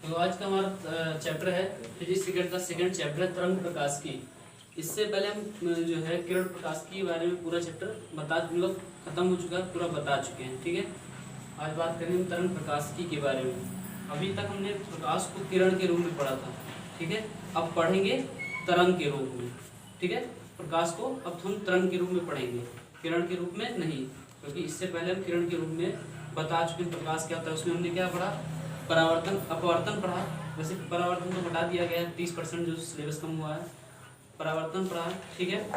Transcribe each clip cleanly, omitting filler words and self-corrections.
तो आज का हमारा चैप्टर है फिजिक्स सेकंड का सेकंड चैप्टर है तरंग प्रकाश की। इससे पहले हम जो है किरण प्रकाश के बारे में पूरा चैप्टर मतलब खत्म हो चुका है, पूरा बता चुके हैं। ठीक है, आज बात करेंगे हम तरंग प्रकाश की के बारे में। अभी तक हमने प्रकाश को किरण के रूप में पढ़ा था, ठीक है। अब पढ़ेंगे तरंग के रूप में, ठीक है। प्रकाश को अब हम तरंग के रूप में पढ़ेंगे, किरण के रूप में नहीं, क्योंकि इससे पहले हम किरण के रूप में बता चुके हैं प्रकाश क्या होता है। उसमें हमने क्या पढ़ा, परावर्तन अपवर्तन पढ़ा। वैसे परावर्तन तो हटा दिया गया है, 30% जो सिलेबस कम हुआ है। परावर्तन पढ़ा, ठीक है।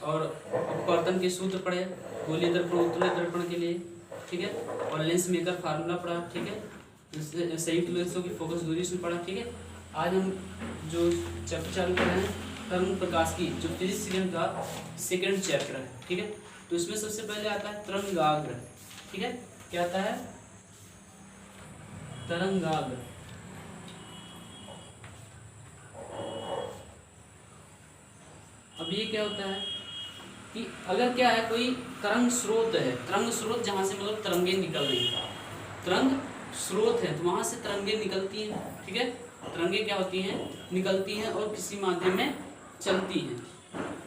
और अपवर्तन के सूत्र पढ़े, गोलीय दर्पण उत्तलीय दर्पण के लिए, ठीक है। और लेंस मेकर फार्मूला पढ़ा, ठीक है। संयुक्त लेंसों की फोकस दूरी से पढ़ा, ठीक है। आज हम जो चैप्टर चालू कर रहे हैं तरंग प्रकाश की, जो फिजिक्स सेकंड का सेकंड चैप्टर है, ठीक है। तो इसमें सबसे पहले आता है तरंगाग्र, ठीक है। क्या आता है? तरंगाग्र। अब ये क्या होता है कि अगर क्या है, कोई तरंग स्रोत है, तरंग स्रोत जहां से मतलब तरंगे निकल रही है, तरंग स्रोत है तो वहां से तरंगे निकलती हैं, ठीक है। तरंगे क्या होती हैं, निकलती हैं और किसी माध्यम में चलती हैं,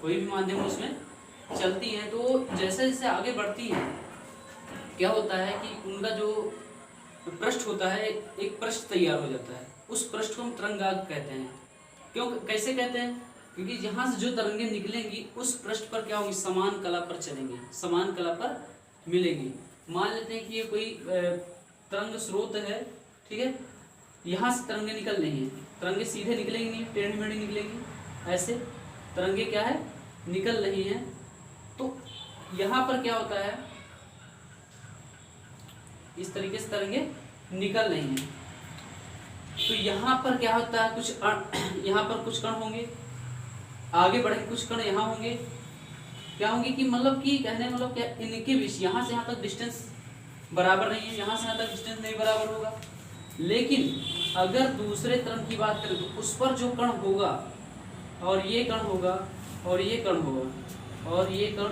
कोई भी माध्यम उसमें चलती हैं। तो जैसे जैसे आगे बढ़ती हैं क्या होता है कि उनका जो पृष्ठ होता है, एक पृष्ठ तैयार हो जाता है। उस पृष्ठ को हम तरंगाग्र कहते हैं। क्यों, कैसे कहते हैं? क्योंकि यहाँ से जो तरंगे निकलेंगी उस पृष्ठ पर क्या होगी, समान कला पर चलेंगी, समान कला पर मिलेंगी। मान लेते हैं कि ये कोई तरंग स्रोत है, ठीक है। यहाँ से तरंगे निकल रही हैं, तरंगे सीधे निकलेंगी नहीं, टेढ़ी मेढ़ी निकलेंगी। ऐसे तरंगे क्या है, निकल रही हैं। तो यहाँ पर क्या होता है, इस तरीके से तरंगे निकल रही हैं। तो यहाँ पर क्या होता है, कुछ यहाँ पर कुछ कण होंगे, आगे बढ़े कुछ कण यहाँ होंगे। क्या होंगे कि मतलब कि कहने मतलब क्या, इनके बीच यहाँ से यहाँ तक डिस्टेंस बराबर नहीं है, यहाँ से यहाँ तक डिस्टेंस नहीं बराबर होगा। लेकिन अगर दूसरे तरंग की बात करें तो उस पर जो कण होगा, और ये कण होगा, और ये कण होगा, और ये कण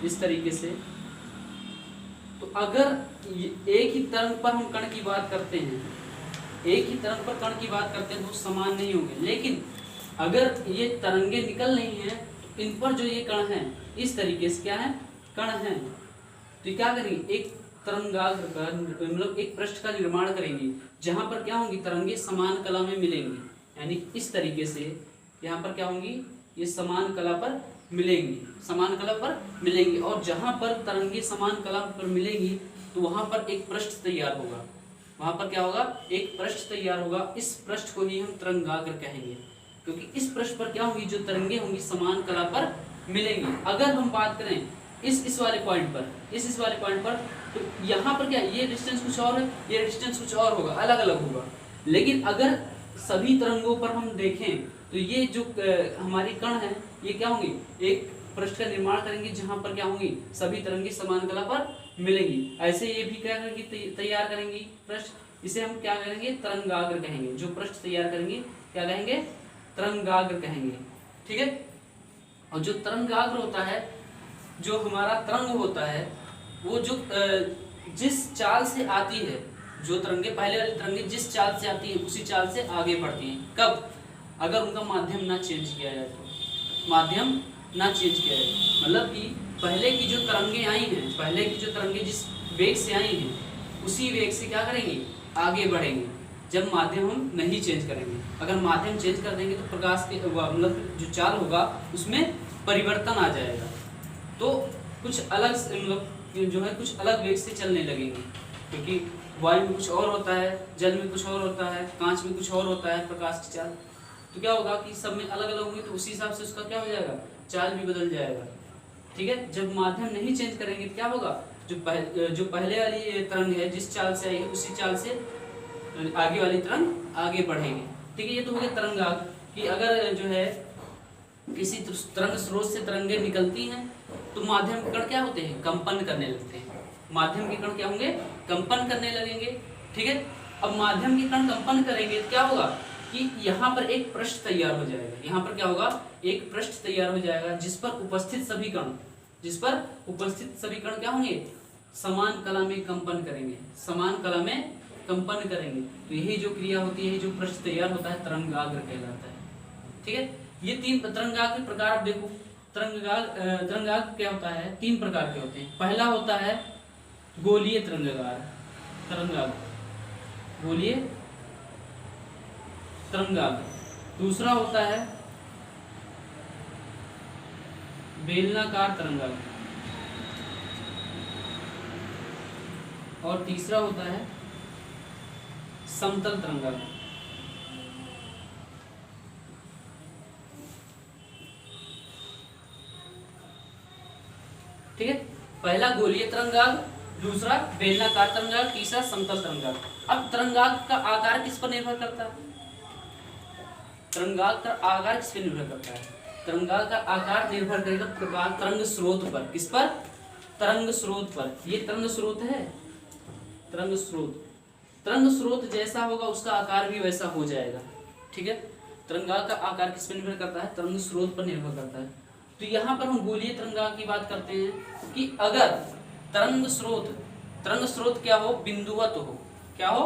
इस तरीके से। तो अगर एक ही तरंग पर हम कण की बात करते हैं, एक ही तरंग पर कण की बात करते हैं तो समान नहीं होंगे। लेकिन अगर ये तरंगे निकल रही हैं तो इन पर जो ये कण हैं इस तरीके से क्या है, कण हैं, तो क्या करेंगे, एक तरंगाग्र का मतलब एक पृष्ठ का निर्माण करेंगे जहां पर क्या होंगी, तरंगे समान कला में मिलेंगी। यानी इस तरीके से यहाँ पर क्या होंगी, ये समान कला पर मिलेंगी, समान कला पर मिलेंगी। और जहां पर तरंगे समान कला पर मिलेंगी तो वहां पर एक पृष्ठ तैयार होगा, वहां पर क्या होगा, एक पृष्ठ तैयार होगा। इस पृष्ठ को ही हम तरंगाग्र कहेंगे, क्योंकि इस पृष्ठ पर क्या होंगी, जो तरंगे होंगी समान कला पर मिलेंगी। अगर हम बात करें इस वाले पॉइंट पर, इस वाले पॉइंट पर, तो यहाँ पर क्या, ये डिस्टेंस कुछ और है, ये डिस्टेंस कुछ और होगा, अलग अलग होगा। लेकिन अगर सभी तरंगों पर हम देखें तो ये जो हमारी कण है ये क्या होंगी, एक पृष्ठ का निर्माण करेंगे जहां पर क्या होंगी, सभी तरंगे समान कला पर मिलेंगी। ऐसे ये भी क्या करेंगी, तैयार करेंगी पृष्ठ। इसे हम क्या करेंगे, तरंगाग्र कहेंगे। जो पृष्ठ तैयार करेंगे क्या कहेंगे, तरंगाग्र कहेंगे, ठीक है। और जो तरंगाग्र होता है, जो हमारा तरंग होता है, वो जो जिस चाल से आती है, जो तरंगे पहले वाली तरंगे जिस चाल से आती है उसी चाल से आगे बढ़ती हैं। कब, अगर उनका माध्यम ना चेंज किया जाए तो, माध्यम ना चेंज किया जाए मतलब कि पहले की जो तरंगे आई हैं, पहले की जो तरंगे जिस वेग से आई हैं उसी वेग से क्या करेंगे, आगे बढ़ेंगे, जब माध्यम हम नहीं चेंज करेंगे। अगर माध्यम चेंज कर देंगे तो प्रकाश के मतलब जो चाल होगा उसमें परिवर्तन आ जाएगा, तो कुछ अलग मतलब जो है कुछ अलग वेग से चलने लगेंगे। क्योंकि वायु में कुछ और होता है, जल में कुछ और होता है, कांच में कुछ और होता है प्रकाश की चाल। तो क्या होगा कि सब में अलग अलग होंगे, तो उसी हिसाब से उसका क्या हो जाएगा, चाल भी बदल जाएगा, ठीक है। जब माध्यम नहीं चेंज करेंगे तो क्या होगा, जो पहले वाली तरंग है जिस चाल से आई है उसी चाल से आगे वाली तरंग आगे बढ़ेगी, ठीक है। ये तो हो गया तरंगाग्र कि अगर जो है किसी तरंग स्रोत से तरंगे निकलती हैं तो माध्यम के कण क्या होते हैं, कंपन करने लगते हैं। माध्यम के कण क्या होंगे, कंपन करने लगेंगे, ठीक है। अब माध्यम के कण कंपन करेंगे तो क्या होगा कि यहाँ पर एक पृष्ठ तैयार हो जाएगा, यहाँ पर क्या होगा, एक पृष्ठ तैयार हो जाएगा जिस पर उपस्थित सभी कण क्या होंगे, समान कला में कंपन करेंगे, समान कला में कंपन करेंगे। तो यही जो क्रिया होती है, जो पृष्ठ तैयार होता है, तरंगाग्र कहलाता है। ठीक है, ये 3 तरंगाग्र प्रकार आप देखो। तरंगाग्र क्या होता है, 3 प्रकार के होते हैं। पहला होता है गोलीय तरंगाग्र, गोलीय तरंगाग्र। दूसरा होता है बेलनाकार तरंगाग्र, और तीसरा होता है समतल तरंगाग्र। ठीक है, पहला गोलीय तरंगाग्र, दूसरा बेलनाकार तरंगाग्र, तीसरा समतल तरंगाग्र। अब तरंगाग्र का आकार किस पर निर्भर करता है? तरंगाग्र का आकार किस पर निर्भर करता है? तरंगाग्र का आकार निर्भर करेगा प्रकाश तरंग स्रोत पर। किस पर? तरंग स्रोत पर। ये तरंग स्रोत है, तरंग स्रोत, तरंग स्रोत जैसा होगा उसका आकार भी वैसा हो जाएगा। ठीक है, तरंगाग्र का आकार किस पर निर्भर करता है? तरंग स्रोत पर निर्भर करता है। तो यहाँ पर हम गोलीय तरंगाग्र की बात करते हैं कि अगर तरंग स्रोत क्या हो? बिंदुवत हो। क्या हो?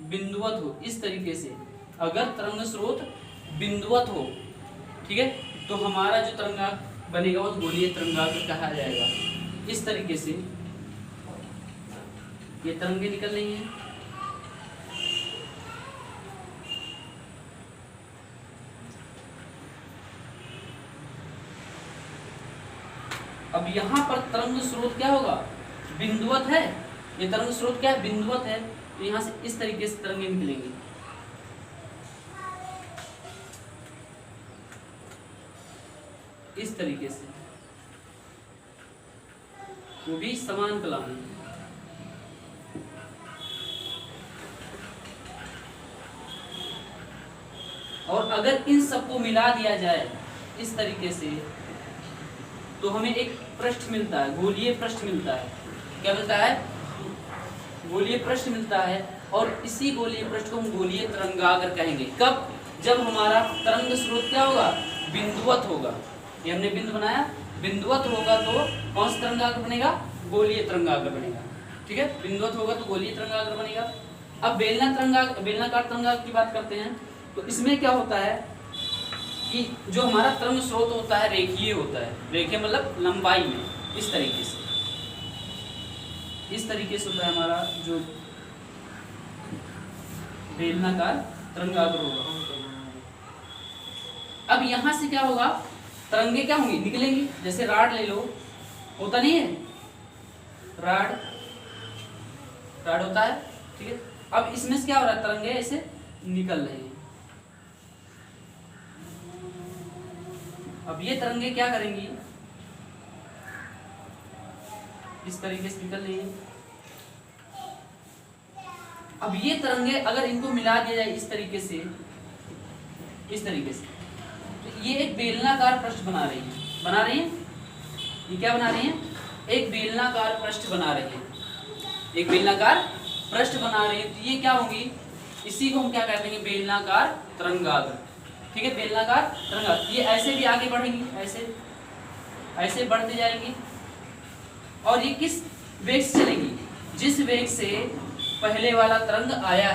बिंदुवत हो। इस तरीके से अगर तरंग स्रोत बिंदुवत हो, ठीक है, तो हमारा जो तरंगाग्र बनेगा वो गोलीय तरंगाग्र कहा जाएगा। इस तरीके से ये तरंगे निकल रही हैं। अब यहाँ पर तरंग स्रोत क्या होगा? बिंदुवत है। ये तरंग स्रोत क्या है? बिंदुवत है। तो यहाँ से इस तरीके से तरंगे निकलेंगी। इस तरीके से, वो भी समान कला में। और अगर इन सबको मिला दिया जाए इस तरीके से, तो हमें एक पृष्ठ मिलता है, गोलीय पृष्ठ मिलता है। क्या मिलता है? गोलीय पृष्ठ मिलता है। और इसी गोलीय पृष्ठ को हम गोलीय तरंगाग्र कहेंगे। कब? जब हमारा तरंग स्रोत क्या होगा? बिंदुवत होगा। ये हमने बिंदु बनाया, बिंदुवत होगा तो कौन सा तरंगाग्र बनेगा? गोलीय तरंगाग्र बनेगा। ठीक है, बिंदुवत होगा तो गोलीय तरंगाग्र बनेगा। अब बेलनाकार तरंगाग्र की बात करते हैं। तो इसमें क्या होता है कि जो हमारा तरंग स्रोत होता है रेखीय होता है। रेखीय मतलब लंबाई में। इस तरीके से होता है हमारा जो बेलनाकार तरंगाग्र होगा। अब यहां से क्या होगा? तरंगे क्या होंगी? निकलेंगी। जैसे राड ले लो, होता नहीं है? राड होता है। ठीक है, अब इसमें से क्या हो रहा है? तरंगे ऐसे निकल रहे हैं। अब ये तरंगे क्या करेंगी? इस तरीके से निकल रही है। अब ये तरंगे अगर इनको मिला दिया जाए इस तरीके से, तो ये एक बेलनाकार पृष्ठ बना रही है। ये क्या बना रही है? एक बेलनाकार पृष्ठ बना रही है। तो ये क्या होंगी? इसी को हम क्या कहते हैं? बेलनाकार तरंगाग्र। ठीक है, बेलनाकार तरंगाग्र। ये ऐसे भी आगे बढ़ेंगी, ऐसे बढ़ती जाएंगी। और ये किस वेग से चलेंगी? जिस वेग से पहले वाला तरंग आया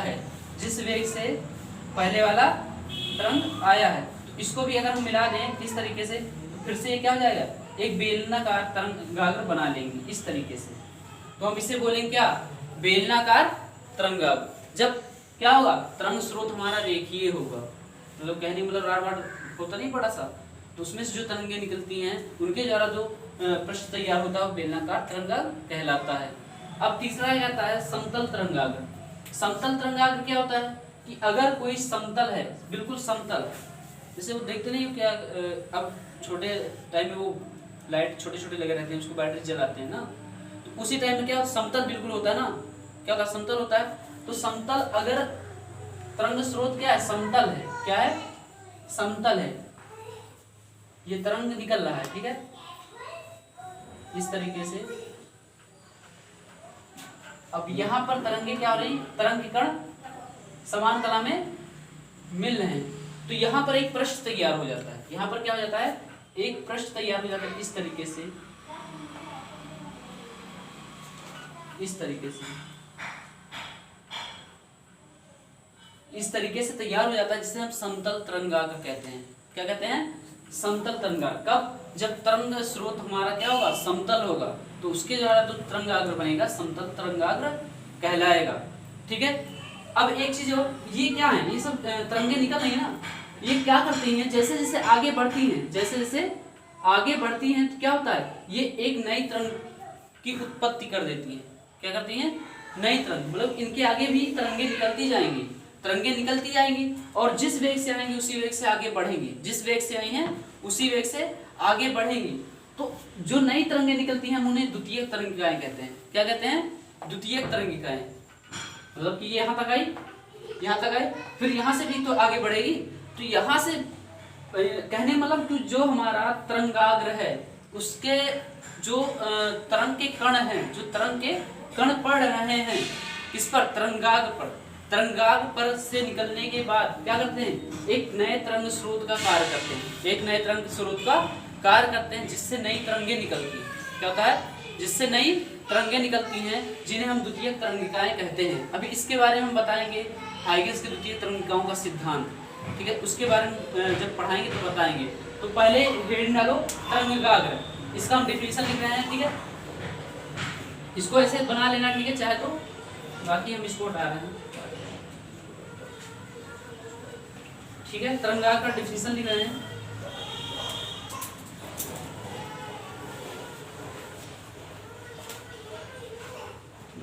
है। तो इसको भी अगर हम मिला दें इस तरीके से, तो फिर से ये क्या हो जाएगा? एक बेलनाकार तरंगाग्र बना लेंगे इस तरीके से। तो हम इसे बोलेंगे क्या? बेलनाकार तरंगाग्र। जब क्या होगा? तरंग स्रोत हमारा रेखीय होगा। मतलब कहने मतलब राड होता नहीं बड़ा सा, तो उसमें से जो तरंगे निकलती हैं उनके द्वारा जो पृष्ठ तैयार होता है वो बेलनाकार तरंगाग्र कहलाता है। अब तीसरा आता है समतल तरंगाग्र। समतल तरंगाग्र क्या होता है कि अगर कोई समतल है, बिल्कुल समतल, जैसे वो देखते नहीं हो क्या, अब छोटे टाइम में वो लाइट छोटे लगे रहते हैं, उसको बैटरी जलाते हैं ना, तो उसी टाइम में क्या समतल बिल्कुल होता है ना। क्या होता है? समतल होता है। तो समतल अगर तरंग स्रोत क्या है? समतल है। क्या है? समतल है। ये तरंग निकल रहा है। ठीक है, इस तरीके से। अब यहाँ पर तरंगे क्या हो रही? तरंग के कण समान कला में मिल रहे हैं। तो यहाँ पर एक पृष्ठ तैयार हो जाता है। यहाँ पर क्या हो जाता है? एक पृष्ठ तैयार हो जाता है इस तरीके से। इस तरीके से तैयार हो जाता है, जिसे हम समतल तरंगाग्र कहते हैं। क्या कहते हैं? समतल तरंगाग्र। कब? जब तरंग स्रोत हमारा क्या होगा? समतल होगा, तो उसके द्वारा जो तरंगाग्र बनेगा समतल तरंगाग्र कहलाएगा। ठीक है। अब एक चीज और, ये क्या है? ये सब तरंगे निकल रही है ना, ये क्या करती हैं? जैसे जैसे आगे बढ़ती हैं, तो क्या होता है? ये एक नई तरंग की उत्पत्ति कर देती हैं। क्या करती हैं? नई तरंग, मतलब इनके आगे भी तरंगे निकलती जाएंगी, और जिस वेग से आएंगी उसी वेग से आगे बढ़ेंगी, जिस वेग से आई हैं उसी वेग से आगे बढ़ेंगी। तो जो नई तरंगे निकलती हैं हम उन्हें द्वितीयक तरंगिकाएं कहते हैं। क्या कहते हैं? द्वितीयक तरंगिकाएं। मतलब कि ये यहाँ तक आई, फिर यहाँ से भी तो आगे बढ़ेगी, तो यहाँ से कहने मतलब कि जो हमारा तरंगाग्र है उसके जो तरंग के कण हैं, जो तरंग के कण पड़ रहे हैं किस पर? तरंगाग्र पर। तरंगाग्र पर से निकलने के बाद क्या करते हैं? एक नए तरंग स्रोत का कार्य करते हैं, जिससे नई तरंगे निकलती हैं। क्या होता है? जिससे नई तरंगे निकलती हैं, जिन्हें हम द्वितीयक तरंगिकाएं कहते हैं। अभी इसके बारे में हम बताएंगे, हाइगेंस के द्वितीयक तरंगिकाओं का सिद्धांत। ठीक है, उसके बारे में जब पढ़ाएंगे तो बताएंगे। तो पहले हेडिंग डालो तरंगाग्र, इसका हम डेफिनेशन लिख रहे हैं। ठीक है, इसको ऐसे बना लेना, ठीक है, चाहे तो, बाकी हम इसको हटा रहे हैं। ठीक है, तरंगाग्र का डेफिनेशन लिख रहे हैं।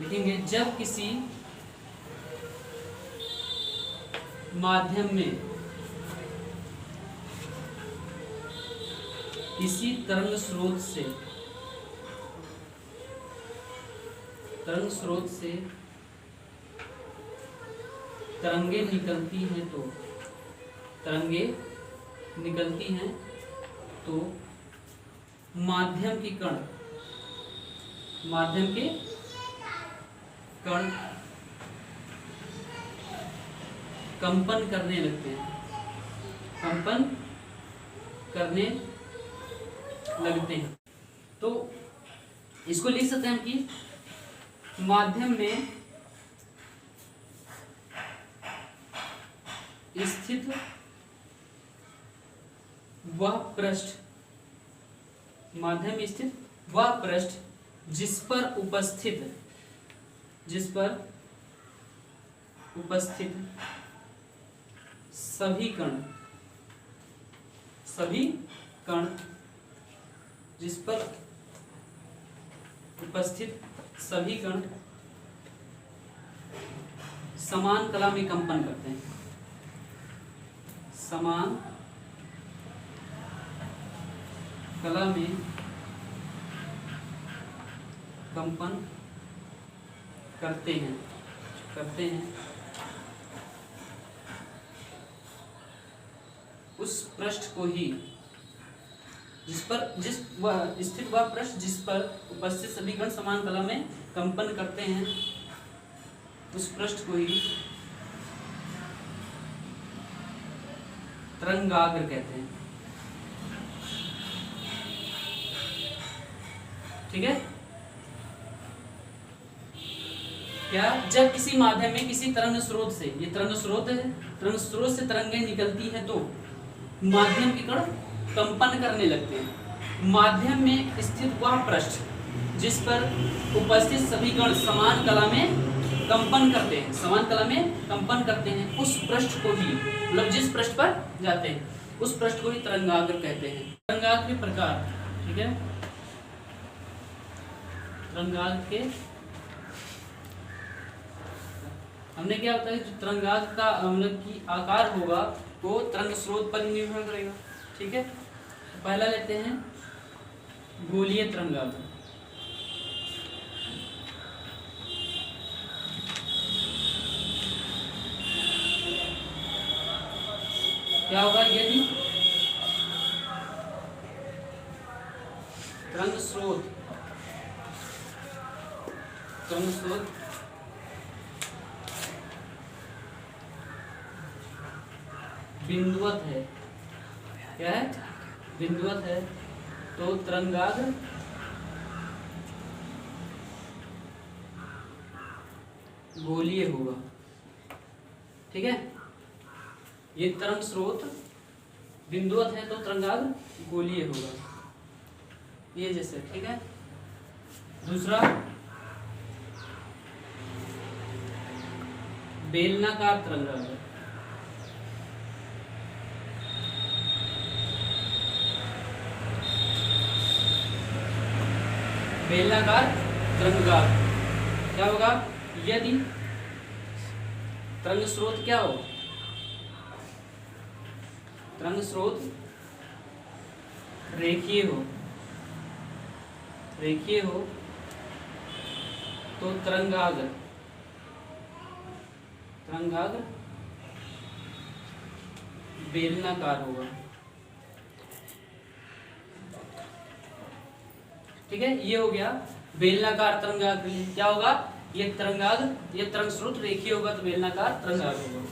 लिखेंगे, जब किसी माध्यम में किसी तरंग स्रोत से तरंगे निकलती हैं तो माध्यम के कण कंपन करने लगते हैं। तो इसको लिख सकते हैं कि माध्यम में स्थित वह पृष्ठ जिस पर उपस्थित सभी कण जिस पर उपस्थित सभी कण समान कला में कंपन करते हैं। समान कला में कंपन करते हैं उस पृष्ठ को ही स्थित वह पृष्ठ जिस पर उपस्थित सभी कण समान कला में कंपन करते हैं, उस पृष्ठ को ही तरंगाग्र कहते हैं। ठीक है, क्या? जब किसी माध्यम में किसी तरंग स्रोत से, ये तरंग स्रोत से तरंगें निकलती हैं तो माध्यम के कण कंपन करने लगते हैं। माध्यम में स्थित वह पृष्ठ जिस पर उपस्थित सभी कण समान कला में कंपन करते हैं, उस पृष्ठ को ही, मतलब जिस पृष्ठ पर जाते हैं उस पृष्ठ को ही तरंगाग्र कहते हैं। तरंगाग्र के प्रकार, ठीक है, तरंगाग्र के हमने क्या होता है, जो तरंगाग्र का मतलब की आकार होगा वो तरंग स्रोत पर ही निर्भर करेगा। ठीक है, पहला लेते हैं गोलीय तरंगाग्र। क्या होगा? यदि तरंग स्रोत बिंदुवत है, क्या है? बिंदुवत है, तो तरंगाग्र गोलीय होगा। ठीक है, ये तरंग स्रोत बिंदुवत है तो तरंगाग्र गोलीय होगा, ये जैसे। ठीक है, दूसरा बेलनाकार तरंगाग्र। बेलनाकार तरंगाग्र क्या होगा? यदि तरंग स्रोत क्या हो? तरंग स्रोत रेखीय हो, रेखीय हो तो तरंगाग्र, तरंगाग्र बेलनाकार होगा। ठीक है, ये हो गया बेलनाकार तरंगाग्र। क्या होगा? ये तरंगाग्र, ये तरंग स्रोत रेखीय होगा तो बेलनाकार तरंगाग्र होगा।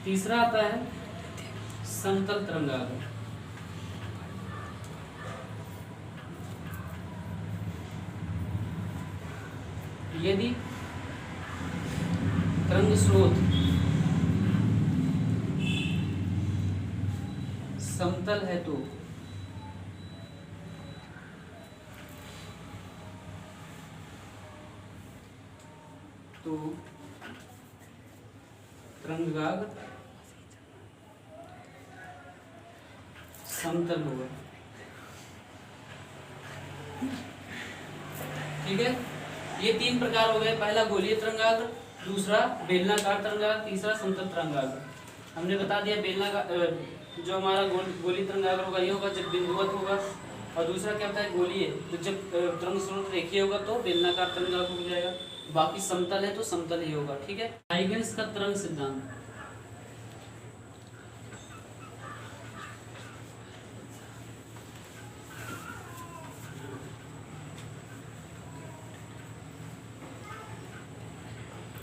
तीसरा आता है समतल तरंगाग्र। यदि तरंग स्रोत समतल है तो तरंगाग्र समतल होगा। ठीक है, ये तीन प्रकार हो गए। पहला गोलीय तरंगाग्र, दूसरा बेलनाकार तरंगाग्र, तीसरा समतल तरंगाग्र। हमने बता दिया बेलनाकार जो हमारा गोलीय तरंगाग्र होगा ये होगा जब बिंदुवत होगा, और दूसरा क्या होता है? गोलीय। तो जब तरंग स्रोत रेखीय होगा तो बेलनाकार तरंगाग्र हो जाएगा, बाकी समतल है तो समतल ही होगा। ठीक है, हाइगेंस का तरंग सिद्धांत।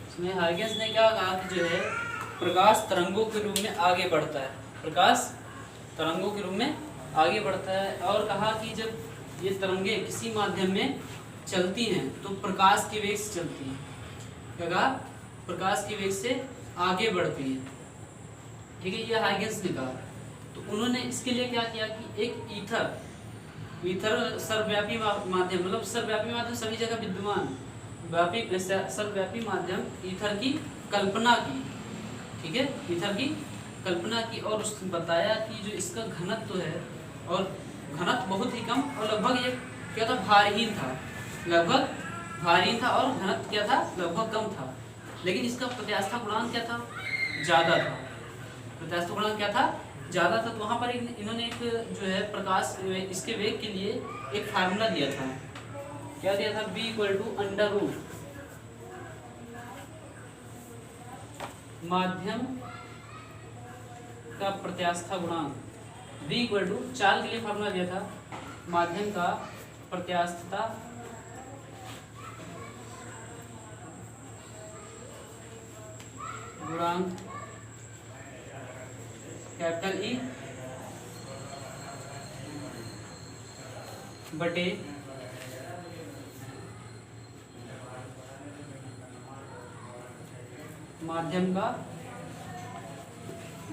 इसमें हाइगेंस ने क्या कहा कि जो है प्रकाश तरंगों के रूप में आगे बढ़ता है, प्रकाश तरंगों के रूप में आगे बढ़ता है, और कहा कि जब ये तरंगे किसी माध्यम में चलती हैं तो प्रकाश के वेग से चलती हैं। क्या कहा? प्रकाश के वेग से आगे बढ़ती हैं। ठीक है, ये हाइगेंस ने कहा। तो उन्होंने इसके लिए क्या किया कि एक ईथर सर्वव्यापी माध्यम, मतलब सर्वव्यापी माध्यम सभी जगह विद्यमान, व्यापी सर्वव्यापी माध्यम ईथर की कल्पना की। ठीक है, ईथर की कल्पना की, और उसने बताया कि जो इसका घनत्व है, और घनत्व बहुत ही कम, और लगभग ये क्या था? भारहीन था, लगभग भारहीन था, और घनत्व क्या था? लगभग कम था। लेकिन इसका प्रत्यास्था गुणांक क्या था? ज़्यादा था। प्रत्यास्था गुणांक क्या था? ज़्यादा था। तो वहाँ पर इन्होंने एक जो है प्रकाश इसके वेग के लिए एक फार्मूला दिया था। क्या दिया था? b = अंडर रूट माध्यम का प्रत्यास्था गुणांक। b = चाल के लिए फार्मूला दिया था, माध्यम का प्रत्यास्थता गुणांक कैपिटल E बटे माध्यम का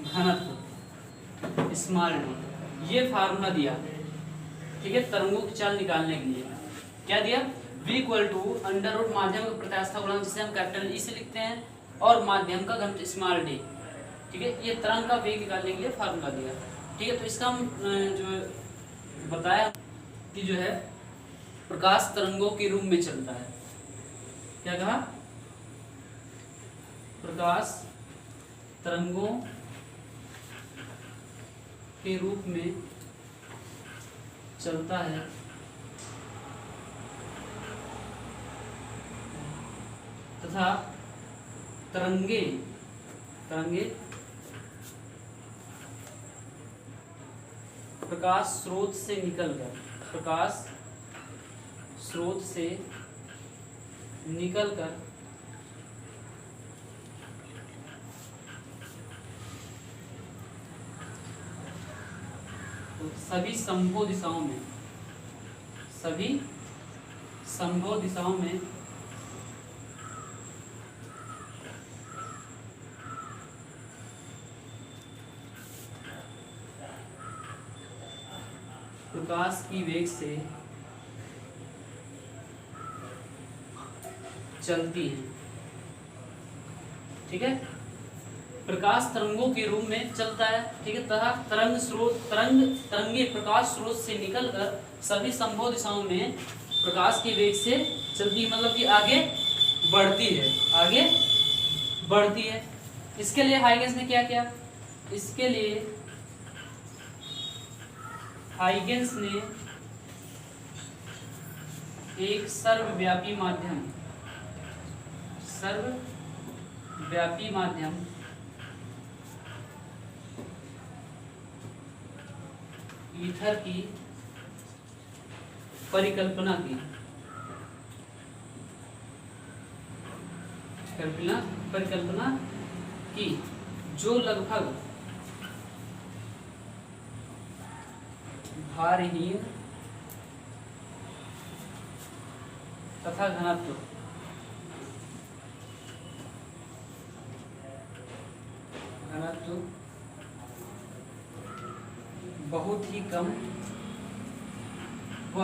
घनत्व स्मॉल d, ये फार्मूला दिया। ठीक है, तरंगों की चाल निकालने के लिए क्या दिया? v = अंडर रूट माध्यम का प्रत्यास्था गुणांक, जिसे हम कैपिटल E से लिखते हैं, और माध्यम का घनत्व स्मॉल d। ठीक है, ये तरंग का वेग निकालने के लिए फार्मूला दिया। ठीक है, तो इसका हम जो बताया कि जो है प्रकाश तरंगों के रूप में चलता है। क्या कहा? प्रकाश तरंगों के रूप में चलता है तथा तरंगे प्रकाश स्रोत से निकलकर सभी संभव दिशाओं में प्रकाश की वेग से चलती हैं। ठीक है, प्रकाश तरंगों के रूप में चलता है। ठीक है, तथा तरंगे प्रकाश स्रोत से निकलकर सभी संभव दिशाओं में प्रकाश के वेग से चलती है, मतलब कि आगे बढ़ती है, आगे बढ़ती है। इसके लिए हाइगेंस ने क्या किया? इसके लिए हाइगेंस ने एक सर्वव्यापी माध्यम ईथर की परिकल्पना की जो लगभग भारहीन तथा घनत्व बहुत ही कम व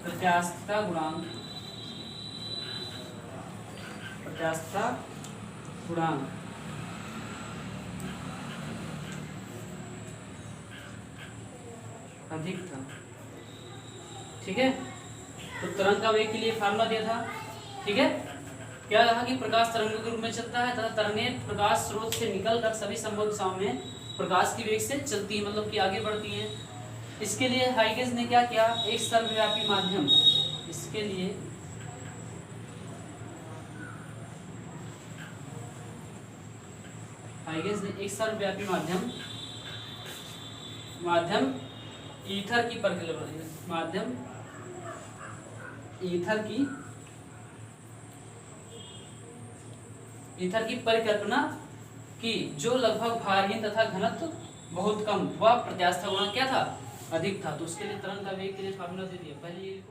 प्रत्यास्थता गुणांक अधिक था। ठीक है, तो तरंग का वेग के लिए फार्मूला दिया था। ठीक है, क्या कहा कि प्रकाश तरंगों के रूप में चलता है तथा तरंगें प्रकाश स्रोत से निकलकर सभी संभव दिशाओं में प्रकाश की वेग से चलती है, मतलब कि आगे बढ़ती हैं। इसके लिए हाइगेंस ने क्या किया? एक सर्वव्यापी माध्यम, इसके लिए हाइगेंस ने एक सर्वव्यापी माध्यम ईथर की परिकल्पना की जो लगभग भारहीन तथा घनत्व बहुत कम व प्रत्यास्थता गुणांक क्या था? अधिक था। तो उसके लिए तरंग का वेग के लिए फार्मूला दे दिया। पहले ये